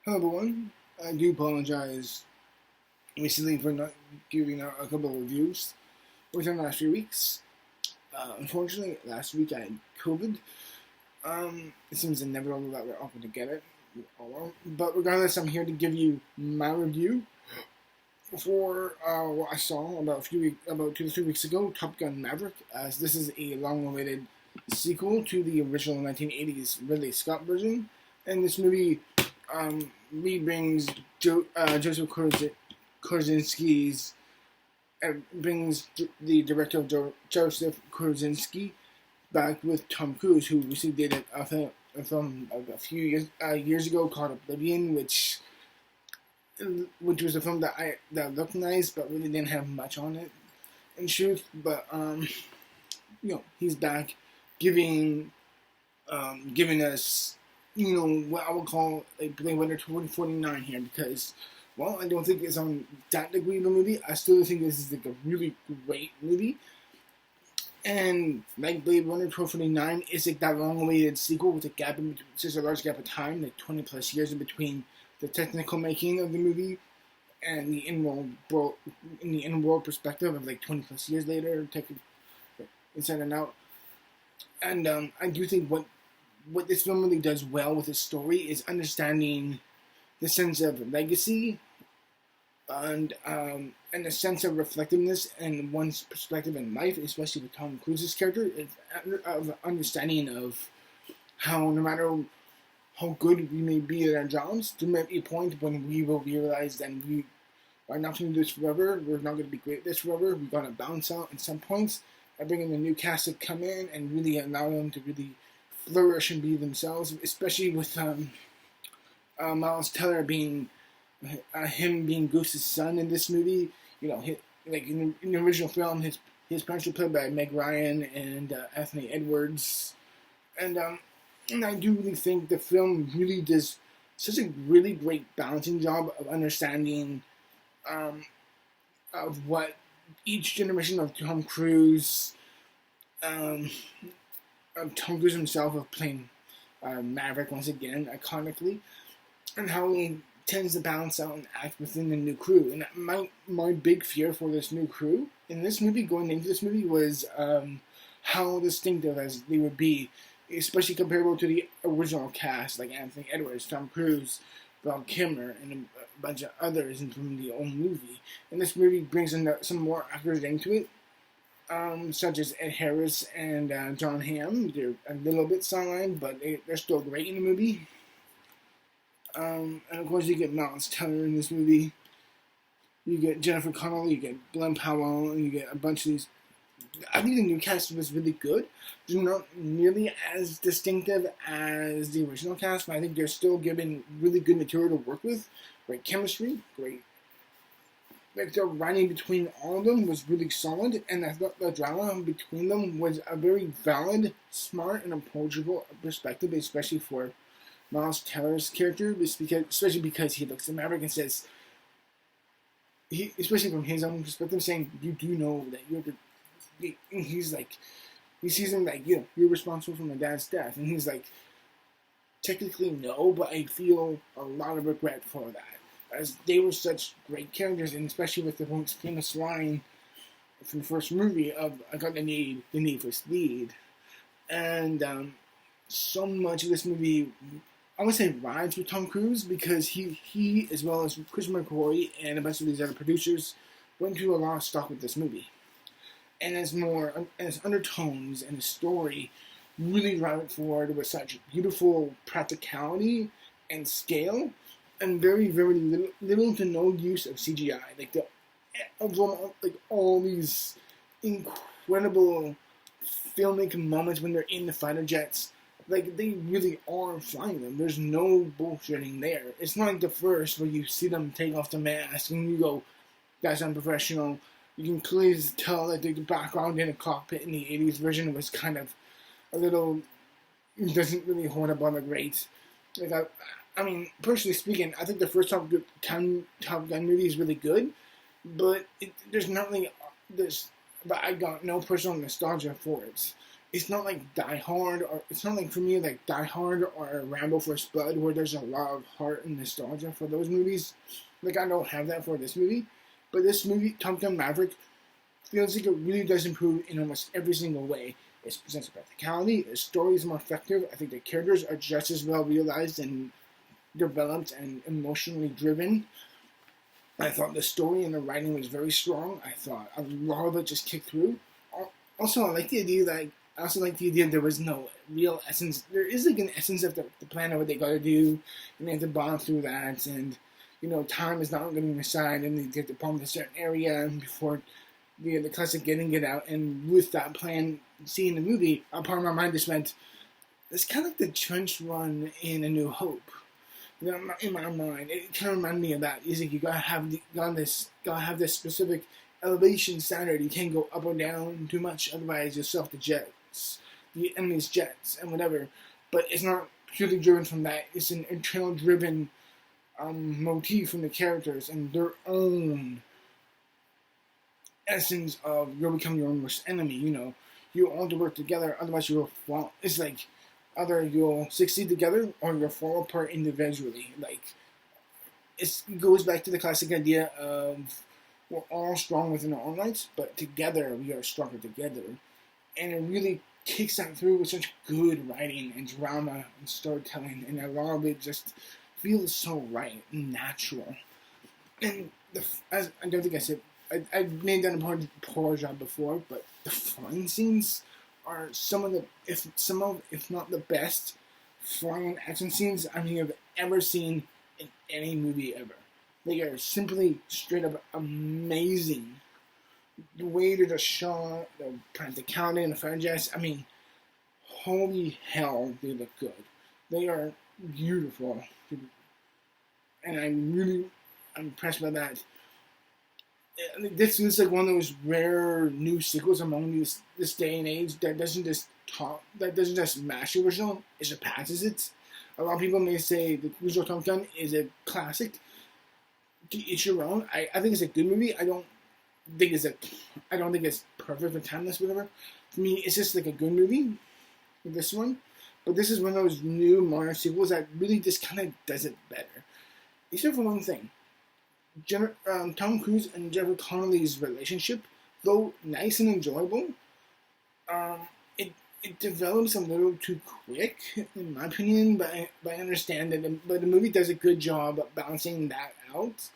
Hello everyone. I do apologize recently for not giving out a couple of reviews within the last few weeks. Unfortunately, last week I had COVID. It seems inevitable that we're all going to get it. But regardless, I'm here to give you my review for what I saw about 2 to 3 weeks ago, Top Gun Maverick, as this is a long-awaited sequel to the original 1980s Ridley Scott version, and this movie rebrings Joseph Kosinski's brings the director of Joseph Kosinski back with Tom Cruise, who recently did a film a few years ago called Oblivion, which was a film that looked nice but really didn't have much on it in truth. But he's back giving giving us what I would call a Blade Runner 2049 here, because I don't think it's on that degree of a movie. I still think this is like a really great movie. And like Blade Runner 2049 is like that long-awaited sequel with a gap in between, just a large gap of time, like 20 plus years in between the technical making of the movie and the in-world perspective of like 20 plus years later, inside and out. And I do think what this film really does well with its story is understanding the sense of legacy and the sense of reflectiveness and one's perspective in life, especially with Tom Cruise's character, of understanding of how no matter how good we may be at our jobs, there might be a point when we will realize that we are not going to do this forever. We're not going to be great at this forever. We're going to bounce out at some points. I bring in a new cast to come in and really allow them to really flourish and be themselves, especially with Miles Teller being him being Goose's son in this movie. Like in the original film, his parents were played by Meg Ryan and Anthony Edwards, and I do really think the film really does such a really great balancing job of understanding of what each generation of Tom Cruise himself of playing Maverick once again, iconically, and how he tends to balance out and act within the new crew. And my big fear for this new crew in this movie, going into this movie, was how distinctive as they would be, especially comparable to the original cast, like Anthony Edwards, Tom Cruise, Val Kilmer, and a bunch of others from the old movie. And this movie brings in some more actors into it, such as Ed Harris and John Hamm. They're a little bit sidelined, but they're still great in the movie. And of course, you get Miles Teller in this movie. You get Jennifer Connelly, you get Glenn Powell, and you get a bunch of these. I think the new cast was really good. They're not nearly as distinctive as the original cast, but I think they're still given really good material to work with. Great chemistry, great. Like the writing between all of them was really solid, and I thought the drama between them was a very valid, smart, and approachable perspective, especially for Miles Teller's character, especially because he looks at Maverick and says, especially from his own perspective, saying, "You do know that you're the." And he's like, he sees him like, you're responsible for my dad's death, and he's like, technically no, but I feel a lot of regret for that, as they were such great characters, and especially with the most famous line from the first movie of "I got the need for speed," and so much of this movie, I would say, rides with Tom Cruise, because he as well as Chris McCoy and a bunch of these other producers went through a lot of stock with this movie, and its undertones and the story really drive it forward with such beautiful practicality and scale, and very, very little to no use of CGI. Like all these incredible filmmaking moments when they're in the fighter jets, like they really are flying them. There's no bullshitting there. It's not like the first where you see them take off the mask and you go, "That's unprofessional." You can clearly tell that the background in a cockpit in the 80s version was kind of a little, doesn't really hold up on the great. Like I mean, personally speaking, I think the first Top Gun movie is really good, but there's not really but I got no personal nostalgia for it. it's not like Die Hard, or it's not like for me like Die Hard or Rambo First Blood, where there's a lot of heart and nostalgia for those movies. Like I don't have that for this movie, but this movie, Top Gun Maverick, feels like it really does improve in almost every single way. It presents practicality, the story is more effective. I think the characters are just as well realized and developed and emotionally driven. I thought the story and the writing was very strong. I thought a lot of it just kicked through. Also, I like the idea that I also like the idea there was no real essence. There is like an essence of the plan of what they got to do, and they have to bond through that. And time is not going to decide, and they get to bomb a certain area before the classic getting it out. And with that plan, seeing the movie, a part of my mind just went, it's kind of like the trench run in A New Hope. In my mind, it kind of reminded me of that. It's like you gotta have this specific elevation standard. You can't go up or down too much, otherwise you'll set off the enemy's jets, and whatever. But it's not purely driven from that. It's an internal driven motif from the characters and their own essence of you'll become your own worst enemy. You all have to work together, otherwise you'll fall. It's like either you'll succeed together or you'll fall apart individually. Like it goes back to the classic idea of we're all strong within our own rights, but together we are stronger together. And it really kicks that through with such good writing and drama and storytelling, and a lot of it just feels so right and natural. And as I don't think I said, I made that a poor job before, but the flying scenes are some of, if not the best, flying action scenes I have ever seen in any movie ever. They are simply straight up amazing. The way they're just shot, the practicality and the fighter jets, holy hell, they look good. They are beautiful. And I'm really impressed by that. This is like one of those rare new sequels among this day and age that doesn't just match the original, it surpasses it. A lot of people may say the original Top Gun is a classic. To each your own. I think it's a good movie. I don't think it's perfect or timeless, whatever. For me, it's just like a good movie. This one, but this is one of those new modern sequels that really just kind of does it better. Except for one thing. Tom Cruise and Jennifer Connelly's relationship, though nice and enjoyable, it develops a little too quick, in my opinion. But I understand that, but the movie does a good job of balancing that out.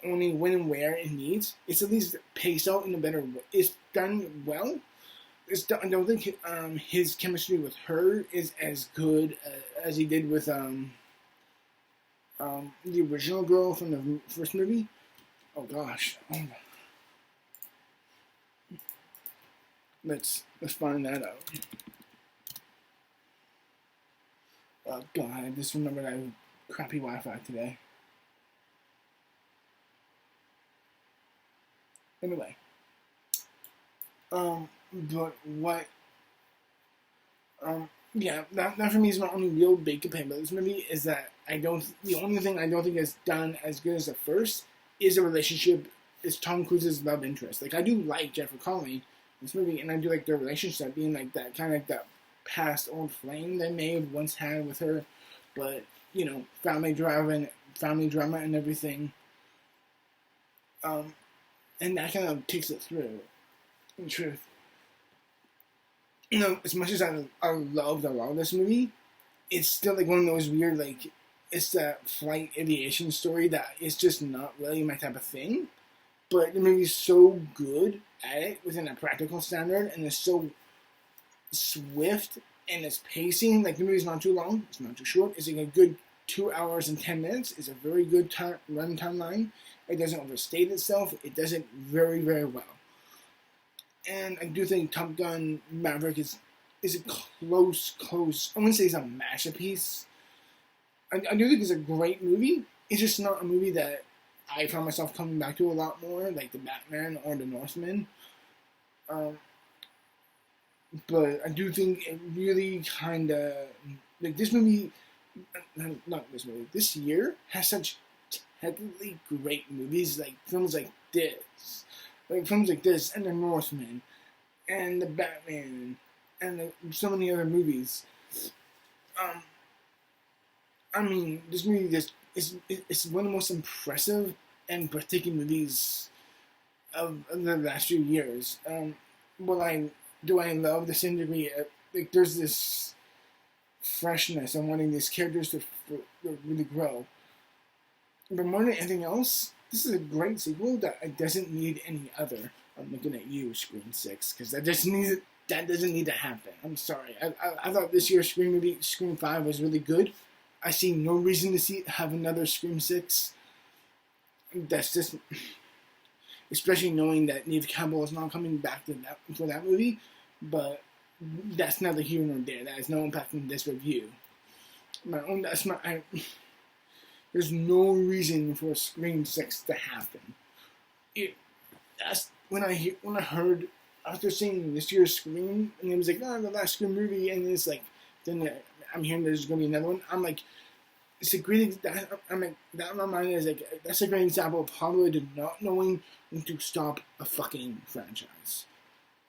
Only when and where it needs. It's at least paced out in a better way. It's done well. I don't think his chemistry with her is as good as he did with the original girl from the first movie. Oh gosh. Let's find that out. Oh god, I just remembered I have crappy Wi-Fi today. Anyway. But what yeah, that for me is my only real big complaint about this movie is that the only thing I don't think is done as good as the first is a relationship, is Tom Cruise's love interest. Like, I do like Jennifer Connelly in this movie, and I do like their relationship being like that, kind of like that past old flame they may have once had with her, but, family drama and everything. And that kind of takes it through, in truth. As much as I loved a lot of this movie, it's still like one of those weird, like, it's that flight aviation story that is just not really my type of thing. But the movie's so good at it within a practical standard, and it's so swift, and its pacing, like, the movie's not too long, it's not too short, it's like a good 2 hours and 10 minutes, it's a very good run timeline. It doesn't overstate itself, it does it very, very well. And I do think Top Gun Maverick is a close, I wouldn't say it's a masterpiece. I do think it's a great movie. It's just not a movie that I found myself coming back to a lot more, like The Batman or The Northman. But I do think it really kind of, like, this movie, not this movie, this year has such technically great movies, like films like this. Like films like this, and The Northman, and The Batman, and so many other movies. Um, I mean, this movie is one of the most impressive and breathtaking movies of the last few years. Well, I love the same degree. Like, there's this freshness and wanting these characters to really grow. But more than anything else, this is a great sequel that doesn't need any other. I'm looking at you, Scream 6, because that doesn't need to happen. I'm sorry. I thought this year's Scream movie, Scream 5, was really good. I see no reason to have another Scream 6. That's just, especially knowing that Neve Campbell is not coming back for that movie. But that's neither here nor there. That has no impact on this review. There's no reason for Scream 6 to happen. That's when I heard after seeing this year's Scream, and it was like, oh, the last Scream movie, and it's like, then I'm hearing there's going to be another one. I'm like, it's a great. I'm like, that in my mind is like, that's a great example of Hollywood not knowing when to stop a fucking franchise.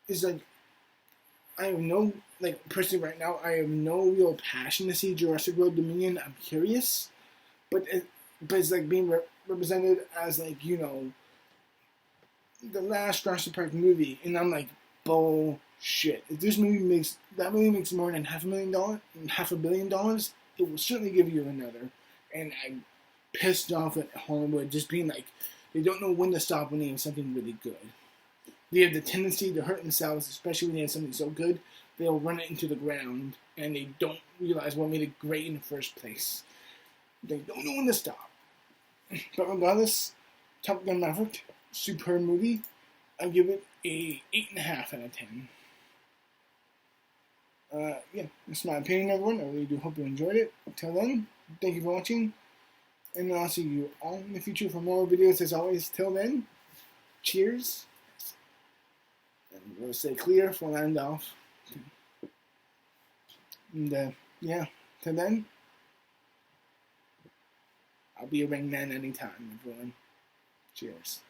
It's like, I have no, like, personally right now, I have no real passion to see Jurassic World Dominion. I'm curious, but it's like being represented as, like, you know, the last Jurassic Park movie, and I'm like, bullshit. If this movie makes more than $500 million, it will certainly give you another. And I'm pissed off at Hollywood just being like, they don't know when to stop when they have something really good. They have the tendency to hurt themselves, especially when they have something so good. They'll run it into the ground, and they don't realize what made it great in the first place. They don't know when to stop. But regardless, Top Gun Maverick, superb movie. I give it a 8.5 out of 10. Yeah, that's my opinion, everyone. I really do hope you enjoyed it. Until then, thank you for watching, and I'll see you all in the future for more videos. As always, till then, cheers, and we'll stay clear for land off. And yeah, till then, I'll be a ring man anytime, everyone. Cheers.